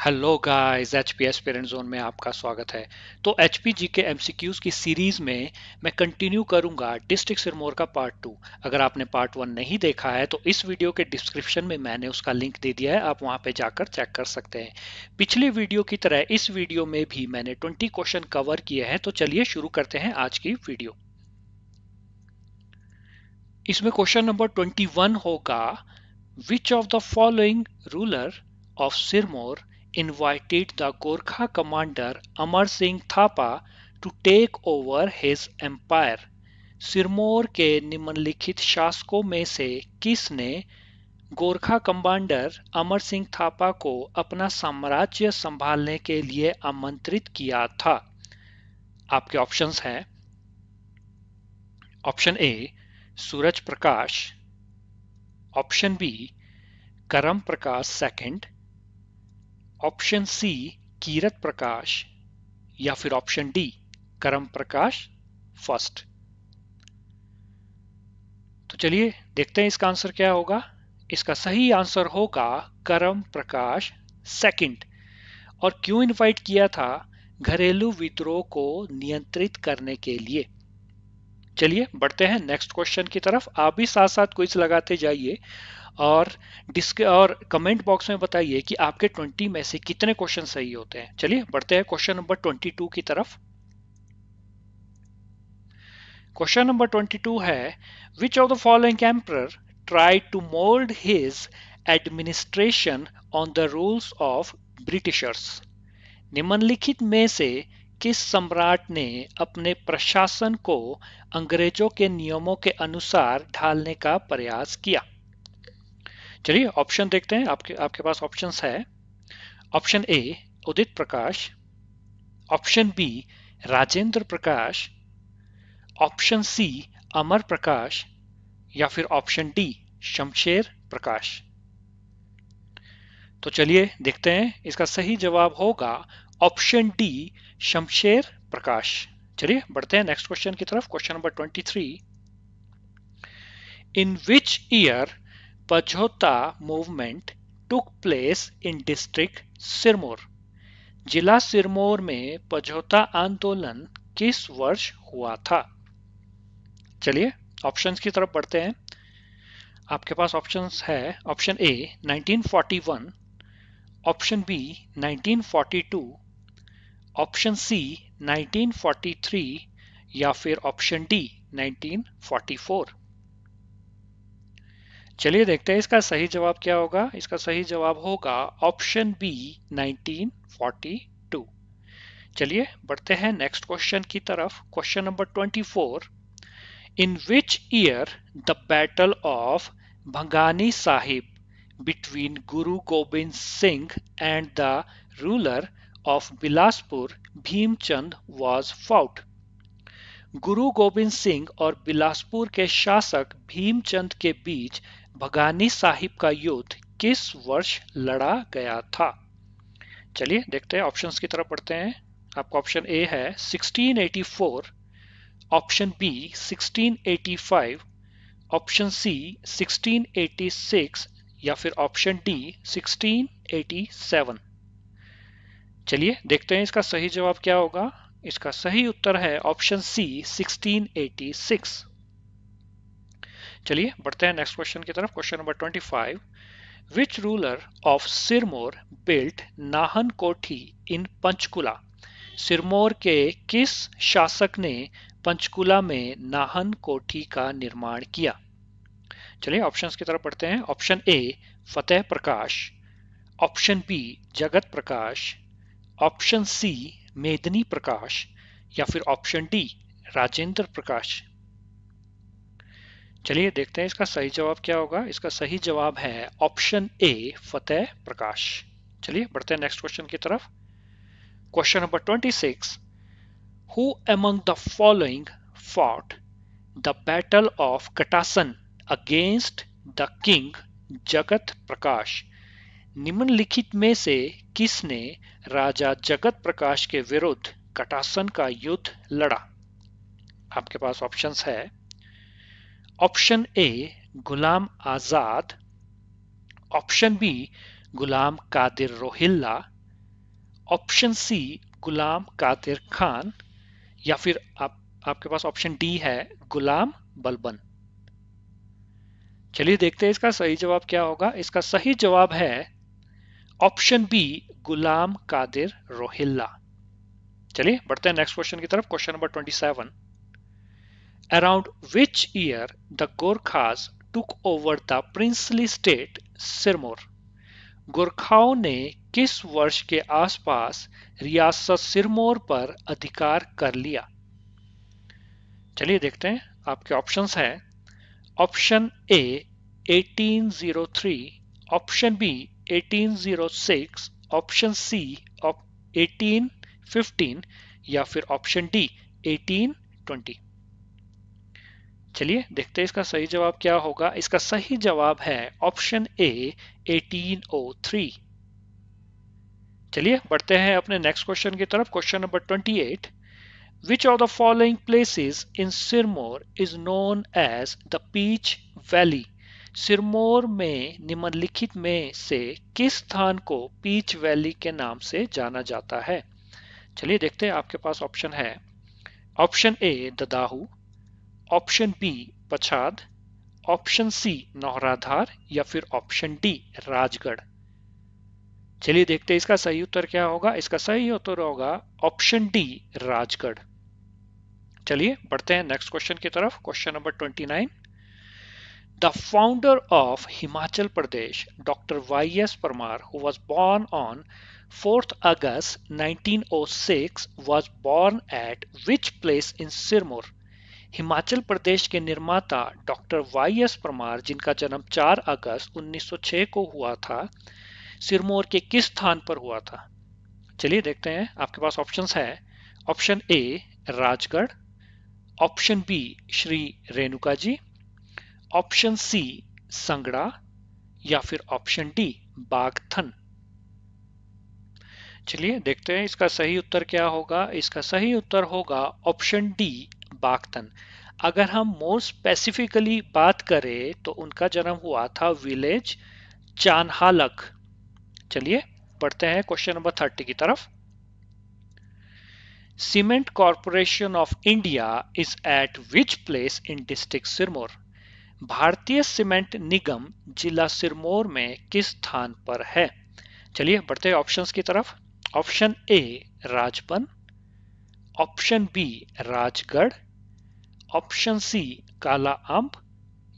Hello guys, HP aspirant zone में आपका स्वागत है। तो एचपी जीके एमसीक्यूज की सीरीज में मैं कंटिन्यू करूंगा डिस्ट्रिक्ट सिरमौर का पार्ट 2। अगर आपने पार्ट 1 नहीं देखा है तो इस वीडियो के डिस्क्रिप्शन में मैंने उसका लिंक दे दिया है, आप वहां पे जाकर चेक कर सकते हैं। पिछले वीडियो की तरह इस वीडियो में भी मैंने 20 क्वेश्चन कवर किए हैं, तो चलिए शुरू करते हैं आज की वीडियो। इसमें क्वेश्चन नंबर 21 होगा, Which of the following ruler of Sirmaur invited the Gorkha commander Amar Singh Thapa to take over his empire? Sirmaur के निम्नलिखित शासकों में से किसने गोरखा कमांडर अमर सिंह थापा को अपना साम्राज्य संभालने के लिए आमंत्रित किया था? आपके ऑप्शंस हैं। Option A Suraj Prakash, option B Karam Prakash second, option C Kirat Prakash या फिर ऑप्शन डी करम प्रकाश फर्स्ट। तो चलिए देखते हैं इसका आंसर क्या होगा। इसका सही आंसर होगा करम प्रकाश सेकंड। और क्यों इनवाइट किया था? घरेलू विद्रोह को नियंत्रित करने के लिए। चलिए बढ़ते हैं नेक्स्ट क्वेश्चन की तरफ। आप भी साथ साथ क्विज लगाते जाइए और कमेंट बॉक्स में बताइए कि आपके 20 में से कितने क्वेश्चन सही होते हैं। चलिए बढ़ते हैं क्वेश्चन नंबर 22 की तरफ। क्वेश्चन नंबर 22 है, which of the following emperor tried to mold his administration on the rules of Britishers? निम्नलिखित में से किस सम्राट ने अपने प्रशासन को अंग्रेजों के नियमों के अनुसार ढालने का प्रयास किया? चलिए ऑप्शन देखते हैं। आपके आपके पास ऑप्शंस है। Option A Udit Prakash, option B Rajendra Prakash, option C Amar Prakash या फिर ऑप्शन डी शमशेर प्रकाश। तो चलिए देखते हैं, इसका सही जवाब होगा ऑप्शन डी शमशेर प्रकाश। चलिए बढ़ते हैं नेक्स्ट क्वेश्चन की तरफ। Question number 23, in which year Pajhota movement took place in district Sirmaur? जिला सिरमौर में पझौता आंदोलन किस वर्ष हुआ था? चलिए ऑप्शंस की तरफ बढ़ते हैं। आपके पास ऑप्शंस है। Option A 1941, option B 1942, option C 1943 या फिर ऑप्शन डी 1944। चलिए देखते हैं इसका सही जवाब क्या होगा। इसका सही जवाब होगा ऑप्शन बी 1942। चलिए बढ़ते हैं नेक्स्ट क्वेश्चन की तरफ। Question number 24, in which year the battle of Bhangani Sahib between Guru Gobind Singh and the ruler of Bilaspur Bhimchand was fought? Guru Gobind Singh और बिलासपुर के शासक भीमचंद के बीच भगानी साहिब का युद्ध किस वर्ष लड़ा गया था? चलिए देखते हैं, ऑप्शंस की तरफ बढ़ते हैं। आपका ऑप्शन ए है 1684, ऑप्शन बी 1685, ऑप्शन सी 1686 या फिर ऑप्शन डी 1687। चलिए देखते हैं इसका सही जवाब क्या होगा। इसका सही उत्तर है ऑप्शन सी 1686। चलिए बढ़ते हैं नेक्स्ट क्वेश्चन की तरफ। Question number 25, which ruler of Sirmaur built Nahan कोठी इन पंचकुला? सिरमौर के किस शासक ने पंचकुला में नाहन कोठी का निर्माण किया? चलिए ऑप्शंस की तरफ बढ़ते हैं। Option A Fateh Prakash, option B Jagat Prakash, option सी मेदनी प्रकाश या फिर ऑप्शन डी राजेंद्र प्रकाश। चलिए देखते हैं इसका सही जवाब क्या होगा। इसका सही जवाब है ऑप्शन ए फतेह प्रकाश। चलिए बढ़ते हैं नेक्स्ट क्वेश्चन की तरफ। Question number 26, who among the following fought the battle of Katasan against the king Jagat Prakash? निम्नलिखित में से किसने राजा जगत प्रकाश के विरुद्ध कटासन का युद्ध लड़ा? आपके पास ऑप्शंस है। Option A Ghulam Azad, option B Ghulam Qadir Rohilla, option C Ghulam Qadir Khan, या फिर आपके पास ऑप्शन डी है गुलाम बलबन। चलिए देखते हैं इसका सही जवाब क्या होगा। इसका सही जवाब है ऑप्शन बी गुलाम कादिर रोहिल्ला। चलिए बढ़ते हैं नेक्स्ट क्वेश्चन की तरफ। Question number 27, around which year the Gorkhas took over the princely state Sirmaur. गोरखाओं ने किस वर्ष के आसपास रियासत सिरमौर पर अधिकार कर लिया। चलिए देखते हैं आपके ऑप्शंस हैं। Option A 1803, option B 1806, option C 1815, या फिर ऑप्शन डी 1820। चलिए देखते हैं इसका सही जवाब क्या होगा। इसका सही जवाब है ऑप्शन ए 1803। चलिए बढ़ते हैं अपने नेक्स्ट क्वेश्चन की तरफ। Question number 28, Which of the following places in Sirmaur is known as the Peach Valley? Sirmaur में निम्नलिखित में से किस स्थान को पीच वैली के नाम से जाना जाता है। चलिए देखते हैं आपके पास ऑप्शन है। Option A Dadahu, option B Pachhad, option C Nauradhar, या फिर ऑप्शन डी राजगढ़। चलिए देखते हैं इसका सही उत्तर क्या होगा। इसका सही उत्तर होगा ऑप्शन डी राजगढ़। चलिए बढ़ते हैं नेक्स्ट क्वेश्चन की तरफ। Question number 29, the founder of Himachal Pradesh doctor Y S. Parmar, who was born on 4th August 1906, was born at which place in Sirmaur. Himachal Pradesh के निर्माता डॉक्टर वाई.एस. परमार, जिनका जन्म 4 अगस्त 1906 को हुआ था, सिरमौर के किस स्थान पर हुआ था। चलिए देखते हैं आपके पास ऑप्शंस है। Option A Rajgarh, option B Shri Renuka ji, option C Sangra, या फिर ऑप्शन डी बागथन। चलिए देखते हैं इसका सही उत्तर क्या होगा। इसका सही उत्तर होगा ऑप्शन डी बागथन। अगर हम मोर स्पेसिफिकली बात करें तो उनका जन्म हुआ था विलेज चानहालक। चलिए बढ़ते हैं क्वेश्चन नंबर 30 की तरफ। Cement corporation of India is eight which place in district Sirmaur. भारतीय सीमेंट निगम जिला सिरमौर में किस स्थान पर है। चलिए बढ़ते हैं ऑप्शंस की तरफ। Option A Rajpan, option B Rajgarh, option C Kala Amb,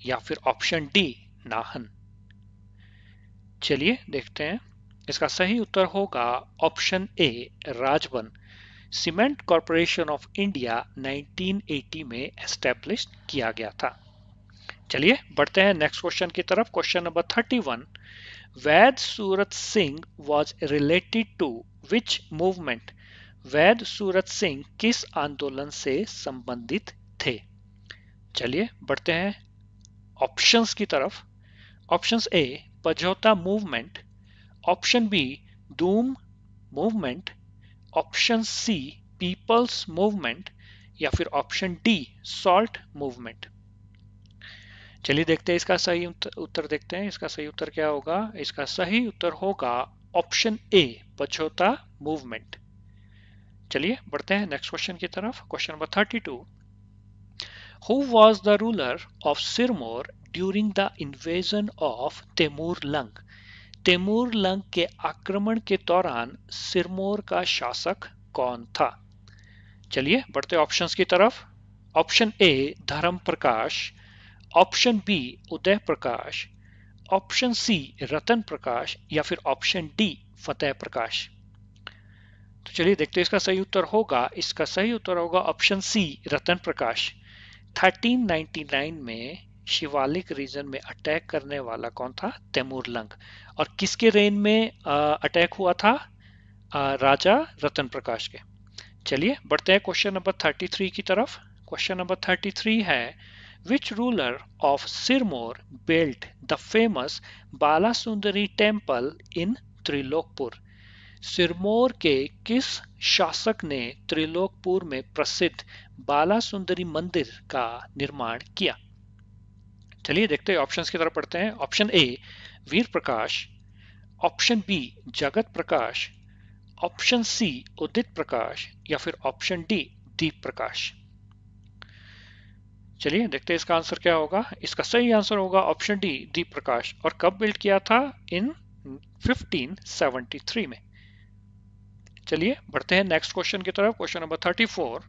या फिर ऑप्शन डी नाहन। चलिए देखते हैं इसका सही उत्तर होगा option A Rajban. Cement corporation of India 1980 में एस्टेब्लिश किया गया था। चलिए बढ़ते हैं नेक्स्ट क्वेश्चन की तरफ। Question number 31, Vaid Surat Singh was related to which movement. Vaid Surat Singh किस आंदोलन से संबंधित थे। चलिए बढ़ते हैं ऑप्शंस की तरफ। Options A Pajhota movement, option B Doom movement, option C people's movement, या फिर ऑप्शन डी सॉल्ट मूवमेंट। चलिए देखते हैं इसका सही उत्तर देखते हैं इसका सही उत्तर क्या होगा। इसका सही उत्तर होगा ऑप्शन ए पझौता मूवमेंट। चलिए बढ़ते हैं नेक्स्ट क्वेश्चन की तरफ। Question number 32, Who was the ruler of Sirmaur during the invasion of Temur-Lang? तेमूर-लंग के आक्रमण के दौरान सिरमौर का शासक कौन था। चलिए बढ़ते ऑप्शंस की तरफ। ऑप्शन ए धर्म प्रकाश, option B Uday Prakash, option सी रतन प्रकाश, या फिर ऑप्शन डी फतेह प्रकाश। तो चलिए देखते हैं इसका सही उत्तर होगा। इसका सही उत्तर होगा ऑप्शन सी रतन प्रकाश। 1399 में शिवालिक रीजन में अटैक करने वाला कौन था। तैमूर-लंग। और किसके रेन में अटैक हुआ था। राजा रतन प्रकाश के। चलिए बढ़ते हैं क्वेश्चन नंबर 33 की तरफ। क्वेश्चन नंबर 33 है, which ruler of Sirmaur built the famous Balasundari temple in Trilokpur. Sirmaur के किस शासक ने त्रिलोकपुर में प्रसिद्ध बालासुंदरी मंदिर का निर्माण किया। चलिए देखते हैं ऑप्शंस की तरफ पढ़ते हैं। Option A Veer Prakash, option B Jagat Prakash, option सी उदित प्रकाश या फिर ऑप्शन डी दीप प्रकाश। चलिए देखते हैं इसका आंसर क्या होगा। इसका सही आंसर होगा ऑप्शन डी दीप प्रकाश। और कब बिल्ड किया था? इन 1573 में। चलिए बढ़ते हैं नेक्स्ट क्वेश्चन की तरफ। Question number 34।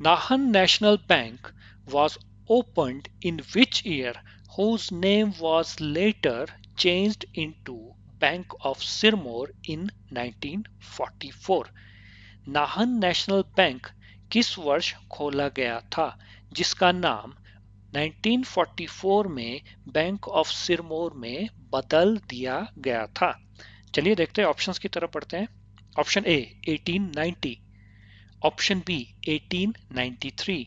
Nahan national bank was opened in which year whose name was later changed into Bank of Sirmour in 1944? Nahan national bank किस वर्ष खोला गया था जिसका नाम 1944 में बैंक ऑफ सिरमौर में बदल दिया गया था? चलिए देखते हैं, ऑप्शंस की तरफ पढ़ते हैं। Option A 1890, option B 1893,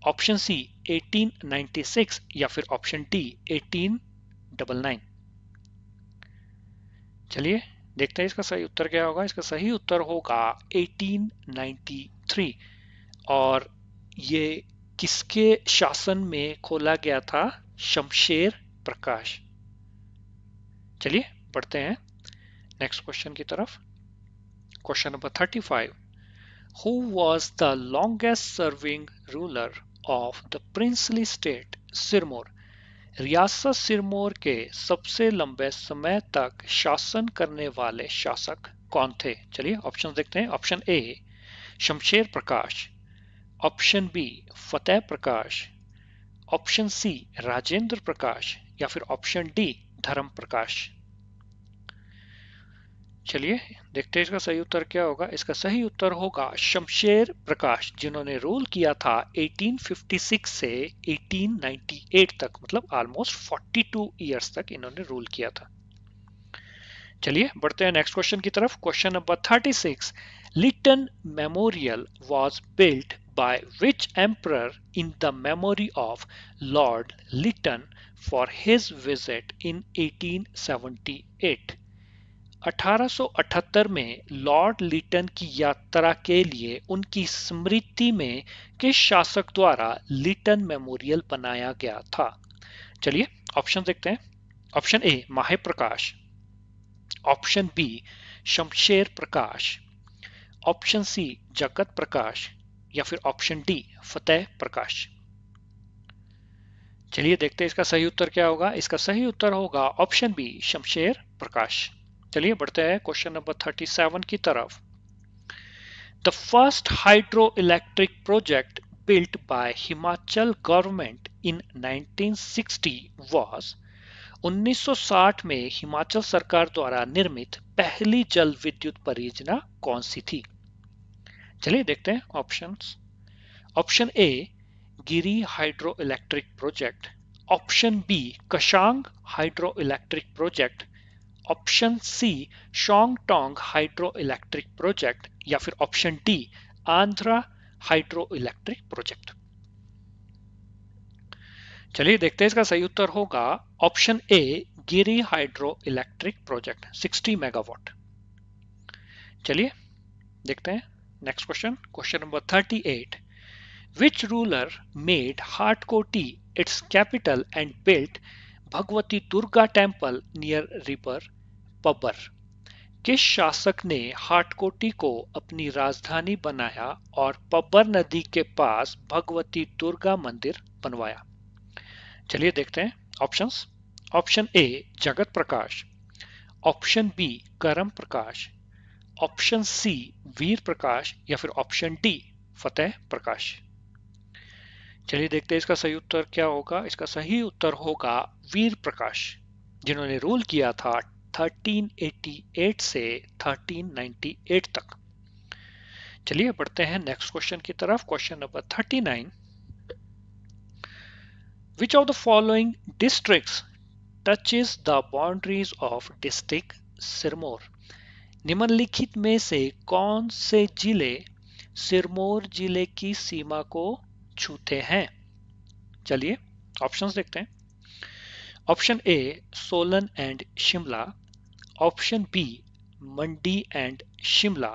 option C 1896 या फिर ऑप्शन डी 1899। चलिए देखते हैं इसका सही उत्तर क्या होगा। इसका सही उत्तर होगा 1893। और ये किसके शासन में खोला गया था? शमशेर प्रकाश। चलिए पढ़ते हैं नेक्स्ट क्वेश्चन की तरफ। Question number 35। Who was the longest serving ruler of the princely state Sirmaur? रियासत सिरमौर के सबसे लंबे समय तक शासन करने वाले शासक कौन थे? चलिए ऑप्शन देखते हैं। Option A Shamsher Prakash, option B Fateh Prakash, option C Rajendra Prakash या फिर ऑप्शन डी धर्म प्रकाश। चलिए देखते हैं इसका सही उत्तर क्या होगा। इसका सही उत्तर होगा शमशेर प्रकाश, जिन्होंने रूल किया था 1856 से 1898 तक, मतलब ऑलमोस्ट 42 इयर्स तक इन्होंने रूल किया था। चलिए बढ़ते हैं नेक्स्ट क्वेश्चन की तरफ। Question number 36। Lytton memorial was built by which emperor in the memory of Lord Lytton for his visit in 1878? 1878 में लॉर्ड लिटन की यात्रा के लिए उनकी स्मृति में किस शासक द्वारा लिटन मेमोरियल बनाया गया था? चलिए ऑप्शन देखते हैं। ऑप्शन ए माहे प्रकाश, option B Shamsher Prakash, option सी जगत प्रकाश या फिर ऑप्शन डी फतेह प्रकाश। चलिए देखते हैं इसका सही उत्तर क्या होगा। इसका सही उत्तर होगा ऑप्शन बी शमशेर प्रकाश। चलिए बढ़ते हैं क्वेश्चन नंबर 37 की तरफ। The first hydro electric project built by Himachal government in 1960 was 1960 में हिमाचल सरकार द्वारा निर्मित पहली जल विद्युत परियोजना कौन सी थी? चलिए देखते हैं options. Option A Giri hydro electric project, option B Kashang hydro electric project, option C Shongtong hydro electric project या फिर option D Andhra hydro electric project. चलिए देखते हैं इसका सही उत्तर होगा option A Giri hydro electric project 60 megawatt. चलिए देखते हैं next question. Question number 38। Which ruler made Hatkoti its capital and built Bhagwati Durga temple near river Pabbar? किस शासक ने हाटकोटी को अपनी राजधानी बनाया और पब्बर नदी के पास भगवती दुर्गा मंदिर बनवाया? चलिए देखते हैं ऑप्शंस। ऑप्शन ए जगत प्रकाश, ऑप्शन बी करम प्रकाश, ऑप्शन सी वीर प्रकाश या फिर ऑप्शन डी फतेह प्रकाश। चलिए देखते हैं इसका सही उत्तर क्या होगा। इसका सही उत्तर होगा वीर प्रकाश, जिन्होंने रूल किया था 1388 से 1398 तक। चलिए बढ़ते हैं नेक्स्ट क्वेश्चन की तरफ। Question number 39। Which of the following districts touches the boundaries of district Sirmaur? निम्नलिखित में से कौन से जिले सिरमौर जिले की सीमा को छूते हैं? चलिए ऑप्शंस देखते हैं। Option A Solan and Shimla, option B Mandi and Shimla,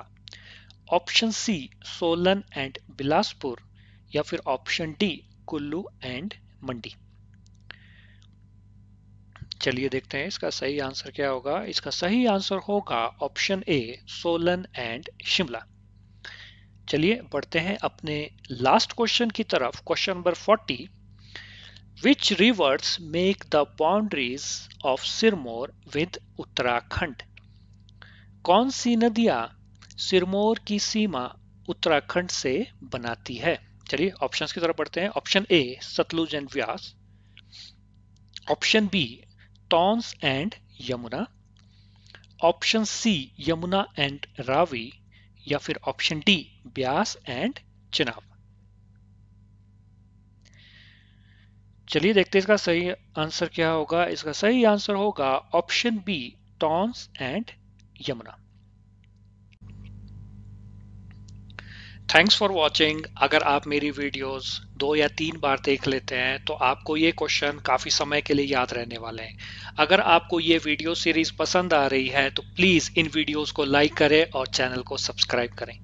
option C Solan and Bilaspur या फिर option D Kullu and Mandi. चलिए देखते हैं इसका सही आंसर क्या होगा। इसका सही आंसर होगा option A, Solan and Shimla. चलिए बढ़ते हैं अपने लास्ट क्वेश्चन की तरफ। Question number 40, which reverse make the boundaries of Sirmaur with Uttarakhand? कौन सी नदियां सिरमौर की सीमा उत्तराखंड से बनाती है? चलिए ऑप्शंस की तरफ बढ़ते हैं। Option A, Satluj and Vyas. Option B, Tons and Yamuna. Option C, Yamuna and Ravi. या फिर option D, Beas and Chenab. चलिए देखते हैं इसका सही आंसर क्या होगा। इसका सही आंसर होगा option B, Tons and Yamuna. Thanks for watching. अगर आप मेरी वीडियोस 2 या 3 बार देख लेते हैं तो आपको ये क्वेश्चन काफ़ी समय के लिए याद रहने वाले हैं। अगर आपको ये वीडियो सीरीज पसंद आ रही है तो प्लीज़ इन वीडियोस को लाइक करें और चैनल को सब्सक्राइब करें।